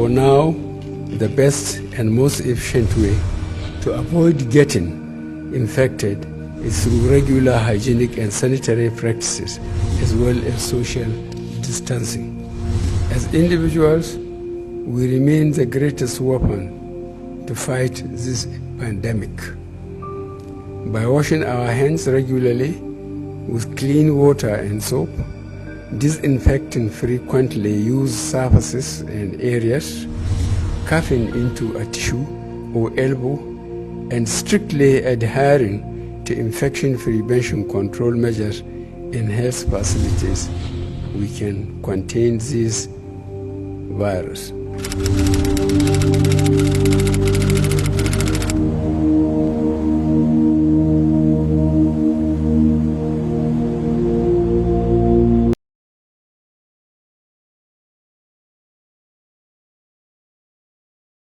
for now, the best and most efficient way to avoid getting infected is through regular hygienic and sanitary practices, as well as social distancing. As individuals, we remain the greatest weapon to fight this pandemic. By washing our hands regularly with clean water and soap, disinfecting frequently used surfaces and areas, coughing into a tissue or elbow, and strictly adhering to infection prevention control measures in health facilities, we can contain this virus.